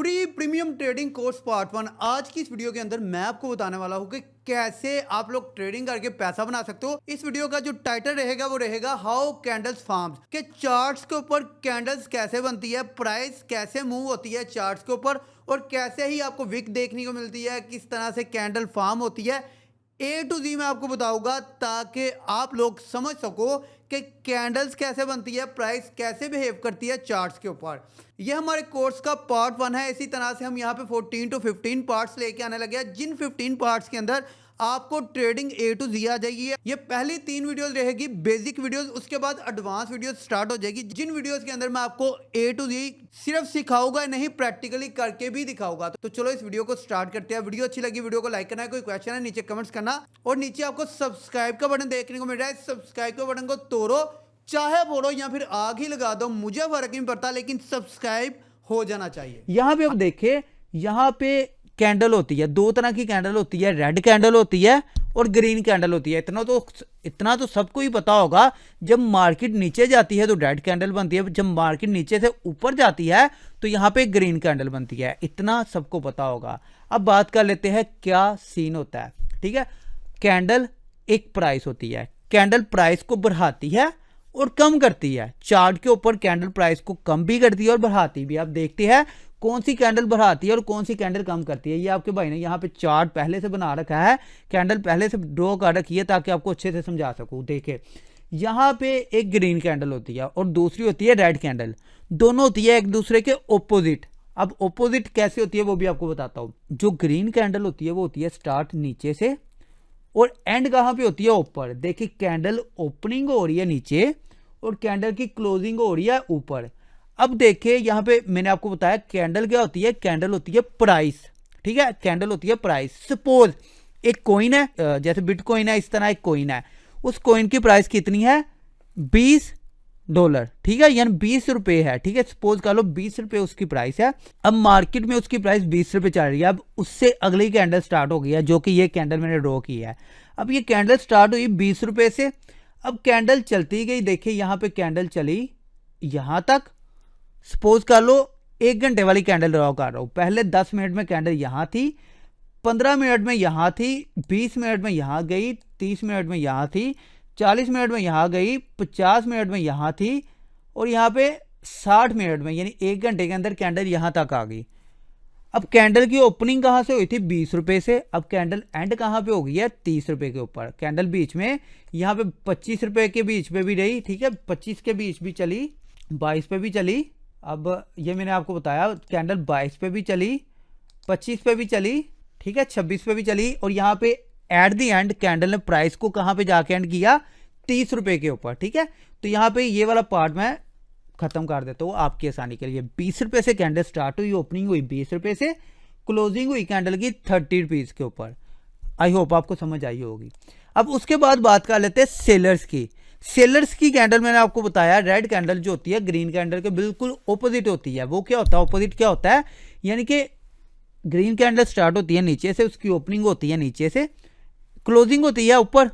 Free premium trading course part 1। आज की इस वीडियो के अंदर मैं आपको बताने वाला हूं कि कैसे आप लोग ट्रेडिंग करके पैसा बना सकते हो। इस वीडियो का जो टाइटल रहेगा वो रहेगा हाउ कैंडल्स फार्म्स, के चार्ट्स के ऊपर कैंडल्स कैसे बनती है, प्राइस कैसे मूव होती है चार्ट्स के ऊपर, और कैसे ही आपको विक देखने को मिलती है, किस तरह से कैंडल फार्म होती है। ए टू जी मैं आपको बताऊंगा ताकि आप लोग समझ सको कि कैंडल्स कैसे बनती है, प्राइस कैसे बिहेव करती है चार्ट्स के ऊपर। यह हमारे कोर्स का पार्ट 1 है। इसी तरह से हम यहाँ पे 14 to 15 पार्ट्स लेके आने लगे हैं, जिन 15 पार्ट्स के अंदर आपको ट्रेडिंग ए टू जी आ जाएगी। ये पहली 3 वीडियोस रहेगी बेसिक वीडियोस, उसके बाद एडवांस वीडियोस स्टार्ट हो जाएगी, जिन वीडियोस के अंदर मैं आपको ए टू जी सिर्फ सिखाऊंगा, नहीं प्रैक्टिकली करके भी दिखाऊंगा। तो चलो इस वीडियो को स्टार्ट करते हैं। वीडियो अच्छी लगी वीडियो को लाइक करना है, कोई क्वेश्चन है नीचे कमेंट्स करना, और नीचे आपको सब्सक्राइब का बटन देखने को मिल रहा है, सब्सक्राइब के बटन को तोड़ो, चाहे बोलो या फिर आग ही लगा दो, मुझे फर्क नहीं पड़ता, लेकिन सब्सक्राइब हो जाना चाहिए। यहाँ पे आप देखें, यहाँ पे कैंडल होती है, दो तरह की कैंडल होती है, रेड कैंडल होती है और ग्रीन कैंडल होती है। इतना तो सबको ही पता होगा। जब मार्केट नीचे जाती है तो रेड कैंडल बनती है, जब मार्केट नीचे से ऊपर जाती है तो यहाँ पे ग्रीन कैंडल बनती है। इतना सबको पता होगा। अब बात कर लेते हैं क्या सीन होता है। ठीक है, कैंडल एक प्राइस होती है, कैंडल प्राइस को बढ़ाती है और कम करती है। चार्ट के ऊपर कैंडल प्राइस को कम भी करती है और बढ़ाती भी। आप देखते हैं कौन सी कैंडल बढ़ाती है और कौन सी कैंडल कम करती है। ये आपके भाई ने यहाँ पे चार्ट पहले से बना रखा है, कैंडल पहले से ड्रॉ कर रखी है ताकि आपको अच्छे से समझा सकूं। देखिए, यहाँ पे एक ग्रीन कैंडल होती है और दूसरी होती है रेड कैंडल। दोनों होती है एक दूसरे के ओपोजिट। अब ओपोजिट कैसे होती है वो भी आपको बताता हूँ। जो ग्रीन कैंडल होती है वो होती है स्टार्ट नीचे से और एंड कहाँ पे होती है, ऊपर। देखिए, कैंडल ओपनिंग हो रही है नीचे और कैंडल की क्लोजिंग हो रही है ऊपर। अब देखिए, यहाँ पे मैंने आपको बताया कैंडल क्या होती है, कैंडल होती है प्राइस। ठीक है, कैंडल होती है प्राइस। सपोज एक कॉइन है, जैसे बिटकॉइन है, इस तरह एक कॉइन है। उस कॉइन की प्राइस कितनी है, $20। ठीक है, यानी 20 रुपए है। ठीक है, सपोज कर लो 20 रुपए उसकी प्राइस है। अब मार्केट में उसकी प्राइस 20 रुपए चल रही है। अब उससे अगली कैंडल स्टार्ट हो गई है, जो कि ये कैंडल मैंने ड्रॉ की है। अब ये कैंडल स्टार्ट हुई 20 रुपए से। अब कैंडल चलती गई। देखिए, यहां पे कैंडल चली यहां तक। सपोज कर लो 1 घंटे वाली कैंडल ड्रॉ कर रहा हूं। पहले 10 मिनट में कैंडल यहां थी, 15 मिनट में यहां थी, 20 मिनट में यहां गई, 30 मिनट में यहां थी, 40 मिनट में यहां गई, 50 मिनट में यहां थी, और यहां पे 60 मिनट में, यानी 1 घंटे के अंदर कैंडल यहां तक आ गई। अब कैंडल की ओपनिंग कहां से हुई थी, 20 रुपए से। अब कैंडल एंड कहां पे हो गई है, 30 रुपए के ऊपर। कैंडल बीच में यहां पे 25 रुपए के बीच पे भी रही। ठीक है, 25 के बीच भी चली, 22 पे भी चली। अब ये मैंने आपको बताया, कैंडल 22 पे भी चली, 25 पे भी चली, ठीक है, 26 पे भी चली, और यहाँ पे एट दी एंड कैंडल ने प्राइस को कहां पे जाके एंड किया, 30 रुपए के ऊपर। ठीक है, तो यहाँ पे ये वाला पार्ट मैं खत्म कर देता हूँ आपकी आसानी के लिए। 20 रुपए से कैंडल स्टार्ट हुई, ओपनिंग हुई 20 रुपए से, क्लोजिंग हुई कैंडल की 30 रुपीज के ऊपर। आई होप आपको समझ आई होगी। अब उसके बाद बात कर लेते हैं सेलर्स की। सेलर्स की कैंडल मैंने आपको बताया, रेड कैंडल जो होती है ग्रीन कैंडल के बिल्कुल ऑपोजिट होती है। वो क्या होता है, ऑपोजिट क्या होता है, यानी कि ग्रीन कैंडल स्टार्ट होती है नीचे से, उसकी ओपनिंग होती है नीचे से, क्लोजिंग होती है ऊपर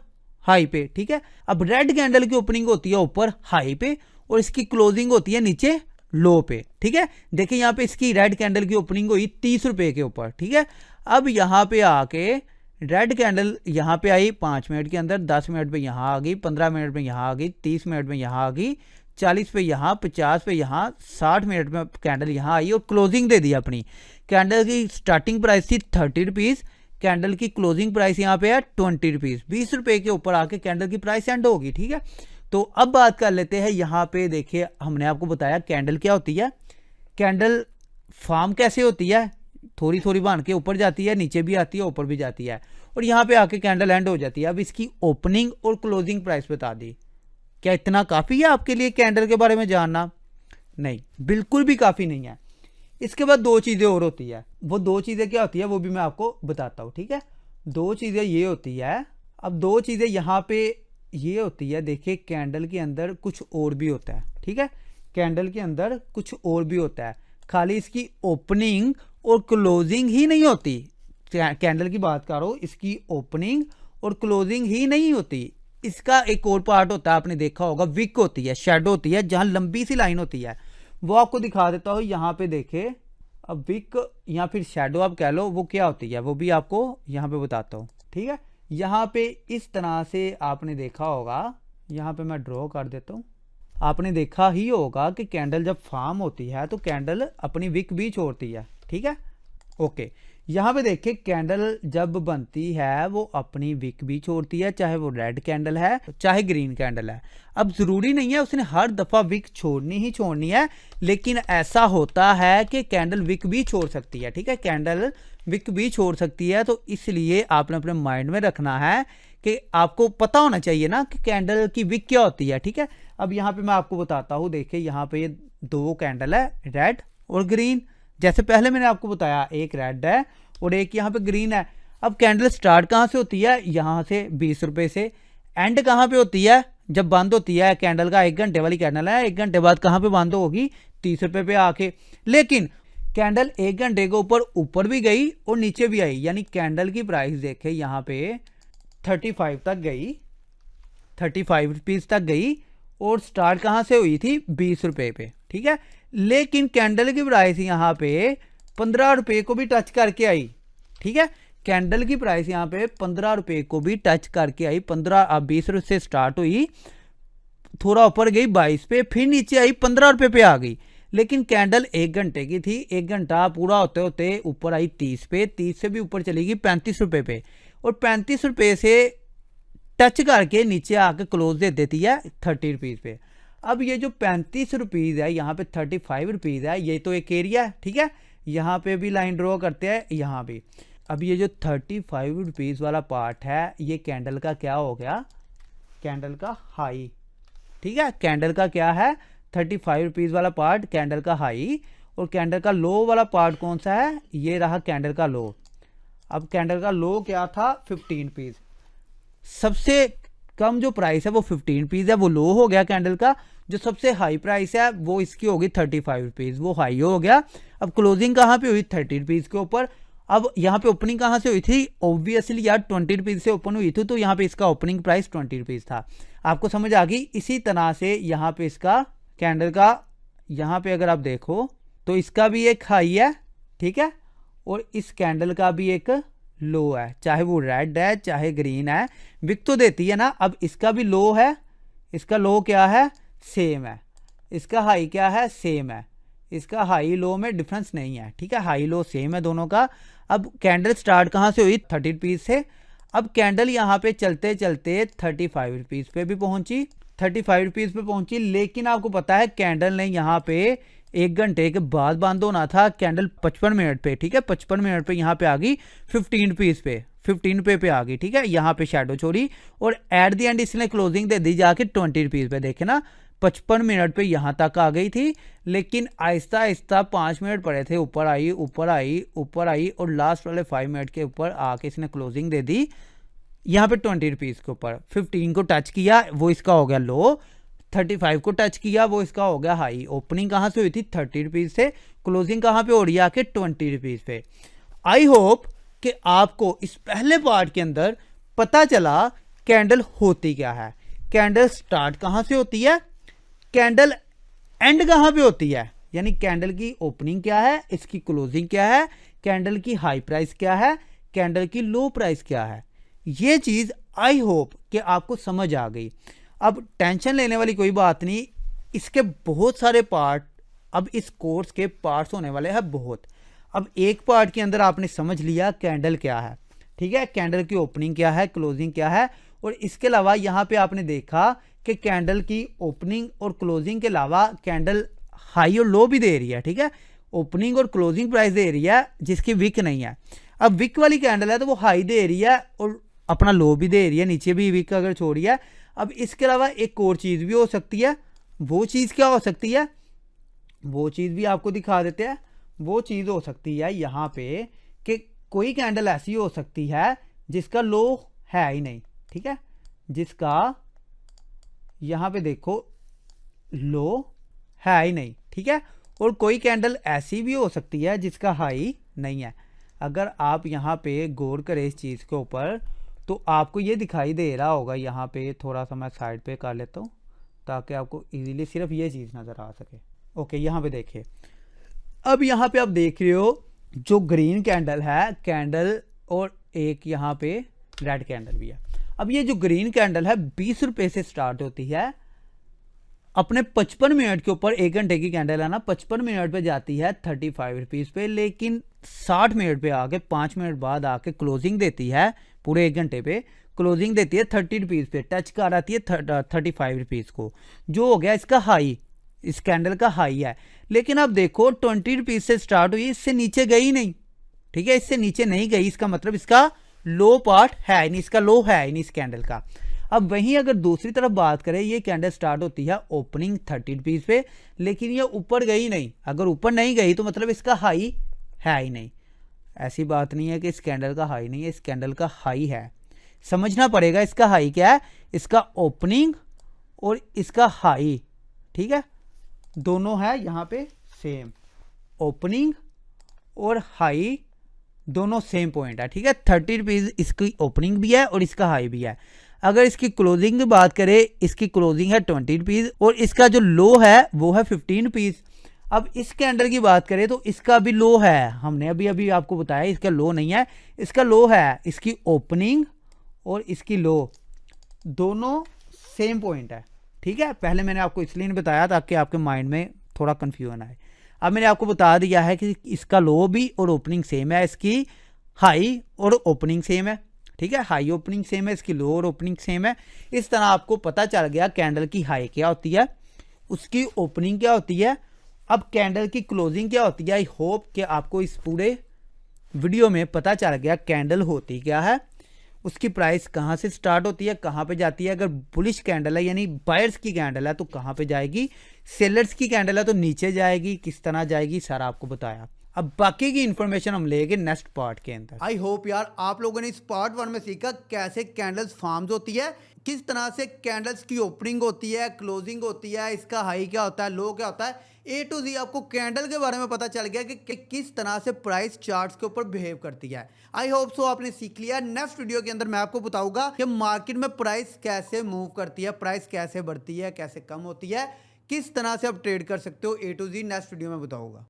हाई पे। ठीक है, अब रेड कैंडल की ओपनिंग होती है ऊपर हाई पे और इसकी क्लोजिंग होती है नीचे लो पे। ठीक है, देखिए यहाँ पे इसकी रेड कैंडल की ओपनिंग हुई 30 रुपए के ऊपर। ठीक है, अब यहाँ पे आके रेड कैंडल यहाँ पे आई 5 मिनट के अंदर, 10 मिनट पे यहाँ आ गई, 15 मिनट में यहाँ आ गई, 30 मिनट में यहाँ आ गई, 40 पे यहाँ, 50 पे यहाँ, 60 मिनट में कैंडल यहाँ आई और क्लोजिंग दे दी अपनी। कैंडल की स्टार्टिंग प्राइस थी 30 रुपीज, कैंडल की क्लोजिंग प्राइस यहाँ पे है 20 रुपीज। 20 रुपए के ऊपर आके कैंडल की प्राइस एंड होगी। ठीक है, तो अब बात कर लेते हैं, यहाँ पे देखिए हमने आपको बताया कैंडल क्या होती है, कैंडल फार्म कैसे होती है, थोड़ी थोड़ी बन के ऊपर जाती है, नीचे भी आती है, ऊपर भी जाती है, और यहाँ पे आके कैंडल एंड हो जाती है। अब इसकी ओपनिंग और क्लोजिंग प्राइस बता दी। क्या इतना काफी है आपके लिए कैंडल के बारे में जानना? नहीं, बिल्कुल भी काफी नहीं है। इसके बाद 2 चीजें और होती है। वो 2 चीजें क्या होती है वो भी मैं आपको बताता हूँ। ठीक है, 2 चीजें ये होती है। अब 2 चीजें यहाँ पे ये होती है। देखिए, कैंडल के अंदर कुछ और भी होता है। ठीक है, कैंडल के अंदर कुछ और भी होता है, खाली इसकी ओपनिंग और क्लोजिंग ही नहीं होती। कैंडल की बात करो, इसकी ओपनिंग और क्लोजिंग ही नहीं होती, इसका एक और पार्ट होता है, आपने देखा होगा, विक होती है, शेडो होती है, जहां लंबी सी लाइन होती है। वो आपको दिखा देता हूं। यहाँ पे देखे, अब विक या फिर शैडो आप कह लो, वो क्या होती है वो भी आपको यहाँ पे बताता हूँ, ठीक है। यहाँ पे इस तरह से आपने देखा होगा, यहाँ पे मैं ड्रॉ कर देता हूँ। आपने देखा ही होगा कि कैंडल जब फार्म होती है तो कैंडल अपनी विक भी छोड़ती है, ठीक है। ओके, यहाँ पे देखिए कैंडल जब बनती है वो अपनी विक भी छोड़ती है, चाहे वो रेड कैंडल है चाहे ग्रीन कैंडल है। अब ज़रूरी नहीं है उसने हर दफ़ा विक छोड़नी ही छोड़नी है, लेकिन ऐसा होता है कि कैंडल विक भी छोड़ सकती है, ठीक है। कैंडल विक भी छोड़ सकती है, तो इसलिए आपने अपने माइंड में रखना है कि आपको पता होना चाहिए ना कि कैंडल की विक क्या होती है, ठीक है। अब यहाँ पे मैं आपको बताता हूँ, देखिए यहाँ पे ये दो कैंडल है, रेड और ग्रीन। जैसे पहले मैंने आपको बताया एक रेड है और एक यहाँ पे ग्रीन है। अब कैंडल स्टार्ट कहाँ से होती है, यहाँ से 20 रुपए से। एंड कहाँ पे होती है, जब बंद होती है कैंडल का, 1 घंटे वाली कैंडल है, 1 घंटे बाद कहाँ पे बंद होगी, 30 रुपए पे आके। लेकिन कैंडल 1 घंटे के ऊपर भी गई और नीचे भी आई, यानी कैंडल की प्राइस देखे यहाँ पे 35 तक गई, 35 रुपीज तक गई और स्टार्ट कहाँ से हुई थी, 20 रुपए पे, ठीक है। लेकिन कैंडल की प्राइस यहाँ पे 15 रुपए को भी टच करके आई, ठीक है। कैंडल की प्राइस यहाँ पे 15 रुपए को भी टच करके आई। 15 अब 20 रुपए से स्टार्ट हुई, थोड़ा ऊपर गई 22 पे, फिर नीचे आई 15 रुपए पे आ गई। लेकिन कैंडल 1 घंटे की थी, 1 घंटा पूरा होते होते ऊपर आई 30 पे, 30 से भी ऊपर चली गई 35 रुपए पे, और 35 रुपए से टच करके नीचे आके क्लोज दे देती है 30 रुपीज़ पे। अब ये जो 35 रुपीज़ है, यहाँ पे 35 रुपीज़ है, ये तो एक एरिया है, ठीक है। यहाँ पे भी लाइन ड्रॉ करते हैं, यहाँ भी। अब ये जो 35 रुपीज़ वाला पार्ट है, ये कैंडल का क्या हो गया, कैंडल का हाई, ठीक है। कैंडल का क्या है, 35 रुपीज़ वाला पार्ट कैंडल का हाई, और कैंडल का लो वाला पार्ट कौन सा है, ये रहा कैंडल का लो। अब कैंडल का लो क्या था, 15 रुपीज़। सबसे कम जो प्राइस है वो 15 रुपीज़ है, वो लो हो गया कैंडल का। जो सबसे हाई प्राइस है वो इसकी होगी 35 रुपीज़, वो हाई हो गया। अब क्लोजिंग कहाँ पे हुई, 30 रुपीज़ के ऊपर। अब यहाँ पे ओपनिंग कहाँ से हुई थी, ऑब्वियसली यार 20 रुपीज़ से ओपन हुई थी, तो यहाँ पे इसका ओपनिंग प्राइस 20 रुपीज़ था। आपको समझ आ गई। इसी तरह से यहाँ पे इसका कैंडल का, यहाँ पे अगर आप देखो तो इसका भी एक हाई है, ठीक है, और इस कैंडल का भी एक लो है, चाहे वो रेड है चाहे ग्रीन है, विक तो देती है ना। अब इसका भी लो है, इसका लो क्या है, सेम है, इसका हाई क्या है, सेम है, इसका हाई लो में डिफरेंस नहीं है, ठीक है, हाई लो सेम है दोनों का। अब कैंडल स्टार्ट कहाँ से हुई, 30 रुपीज़ से। अब कैंडल यहाँ पे चलते चलते 35 रुपीज़ पे भी पहुंची, 35 रुपीज़ पे पहुंची। लेकिन आपको पता है कैंडल ने यहाँ पे 1 घंटे के बाद बंद होना था, कैंडल 55 मिनट पे, ठीक है, 55 मिनट पे यहाँ पे आ गई 15 रुपीज़ पे, 15 रुपये पे आ गई, ठीक है। यहाँ पे शैडो छोड़ी और एट द एंड इसने क्लोजिंग दे दी जाके 20 रुपीज़ पे। देखे ना, 55 मिनट पे यहाँ तक आ गई थी, लेकिन आहिस्ता आहिस्ता 5 मिनट पड़े थे, ऊपर आई ऊपर आई ऊपर आई, और लास्ट वाले 5 मिनट के ऊपर आके इसने क्लोजिंग दे दी यहाँ पे 20 रुपीज़ के ऊपर। 15 को टच किया, वो इसका हो गया लो, 35 को टच किया, वो इसका हो गया हाई। ओपनिंग कहाँ से हुई थी, 30 रुपीज़ से, क्लोजिंग कहाँ पे हो रही है, आके 20 रुपीज़ पे। आई होप कि आपको इस पहले पार्ट के अंदर पता चला कैंडल होती क्या है, कैंडल स्टार्ट कहाँ से होती है, कैंडल एंड कहाँ पे होती है, यानी कैंडल की ओपनिंग क्या है, इसकी क्लोजिंग क्या है, कैंडल की हाई प्राइस क्या है, कैंडल की लो प्राइस क्या है। ये चीज़ आई होप कि आपको समझ आ गई। अब टेंशन लेने वाली कोई बात नहीं, इसके बहुत सारे पार्ट, अब इस कोर्स के पार्ट्स होने वाले हैं बहुत। अब एक पार्ट के अंदर आपने समझ लिया कैंडल क्या है, ठीक है, कैंडल की ओपनिंग क्या है, क्लोजिंग क्या है, और इसके अलावा यहाँ पे आपने देखा कि कैंडल की ओपनिंग और क्लोजिंग के अलावा कैंडल हाई और लो भी दे रही है, ठीक है, ओपनिंग और क्लोजिंग प्राइस दे रही है जिसकी विक नहीं है। अब विक वाली कैंडल है तो वो हाई दे रही है और अपना लो भी दे रही है, नीचे भी विक अगर छोड़ी है। अब इसके अलावा एक और चीज़ भी हो सकती है, वो चीज़ क्या हो सकती है, वो चीज़ भी आपको दिखा देते हैं। वो चीज़ हो सकती है यहाँ पे कि कोई कैंडल ऐसी हो सकती है जिसका लो है ही नहीं, ठीक है, जिसका यहाँ पे देखो लो है ही नहीं, ठीक है, और कोई कैंडल ऐसी भी हो सकती है जिसका हाई नहीं है। अगर आप यहाँ पे गौर करें इस चीज़ के ऊपर तो आपको ये दिखाई दे रहा होगा, यहाँ पे थोड़ा सा मैं साइड पे कर लेता हूँ ताकि आपको इजीली सिर्फ ये चीज़ नज़र आ सके। ओके, यहाँ पे देखिए, अब यहाँ पे आप देख रहे हो जो ग्रीन कैंडल है कैंडल, और एक यहाँ पे रेड कैंडल भी है। अब ये जो ग्रीन कैंडल है 20 रुपए से स्टार्ट होती है, अपने 55 मिनट के ऊपर, 1 घंटे की कैंडल है ना, 55 मिनट पे जाती है 35 रुपीज़ पे, लेकिन 60 मिनट पे आके 5 मिनट बाद आके क्लोजिंग देती है, पूरे 1 घंटे पे क्लोजिंग देती है 30 रुपीज़ पे, टच कर आती है 35 रुपीज़ को, जो हो गया इसका हाई, इस कैंडल का हाई है। लेकिन अब देखो 20 रुपीज़ से स्टार्ट हुई, इससे नीचे गई नहीं, ठीक है, इससे नीचे नहीं गई, इसका मतलब इसका लो पार्ट है नहीं, इसका लो है नहीं इस कैंडल का। अब वहीं अगर दूसरी तरफ बात करें, ये कैंडल स्टार्ट होती है ओपनिंग 30 रुपीज़ पे, लेकिन ये ऊपर गई नहीं, अगर ऊपर नहीं गई तो मतलब इसका हाई है ही नहीं। ऐसी बात नहीं है कि इस कैंडल का हाई नहीं है, इस कैंडल का हाई है, समझना पड़ेगा इसका हाई क्या है, इसका ओपनिंग और इसका हाई, ठीक है, दोनों है यहाँ पे सेम, ओपनिंग और हाई दोनों सेम पॉइंट है, ठीक है। 30 रुपीज़ इसकी ओपनिंग भी है और इसका हाई भी है। अगर इसकी क्लोजिंग की बात करें, इसकी क्लोजिंग है 20 रुपीज़ और इसका जो लो है वो है 15 रुपीज़। अब इस कैंडल की बात करें तो इसका भी लो है, हमने अभी अभी आपको बताया इसका लो नहीं है, इसका लो है, इसकी ओपनिंग और इसकी लो दोनों सेम पॉइंट है, ठीक है। पहले मैंने आपको इसलिए नहीं बताया ताकि आपके माइंड में थोड़ा कन्फ्यूजन आए। अब मैंने आपको बता दिया है कि इसका लो भी और ओपनिंग सेम है, इसकी हाई और ओपनिंग सेम है, ठीक है, हाई ओपनिंग सेम है, इसकी लो और ओपनिंग सेम है। इस तरह आपको पता चल गया कैंडल की हाई क्या होती है, उसकी ओपनिंग क्या होती है, अब कैंडल की क्लोजिंग क्या होती है। आई होप कि आपको इस पूरे वीडियो में पता चल गया कैंडल होती क्या है, उसकी प्राइस कहाँ से स्टार्ट होती है, कहाँ पे जाती है। अगर बुलिश कैंडल है यानी बायर्स की कैंडल है तो कहाँ पे जाएगी, सेलर्स की कैंडल है तो नीचे जाएगी, किस तरह जाएगी, सारा आपको बताया। अब बाकी की इंफॉर्मेशन हम लेंगे नेक्स्ट पार्ट के अंदर। आई होप यार आप लोगों ने इस पार्ट 1 में सीखा कैसे कैंडल्स फॉर्म्स होती है, किस तरह से कैंडल्स की ओपनिंग होती है, क्लोजिंग होती है, इसका हाई क्या होता है, लो क्या होता है, ए टू जी आपको कैंडल के बारे में पता चल गया कि किस तरह से प्राइस चार्ट्स के ऊपर बिहेव करती है। आई होप सो आपने सीख लिया। नेक्स्ट वीडियो के अंदर मैं आपको बताऊंगा कि मार्केट में प्राइस कैसे मूव करती है, प्राइस कैसे बढ़ती है, कैसे कम होती है, किस तरह से आप ट्रेड कर सकते हो, ए टू जी नेक्स्ट वीडियो में बताऊंगा।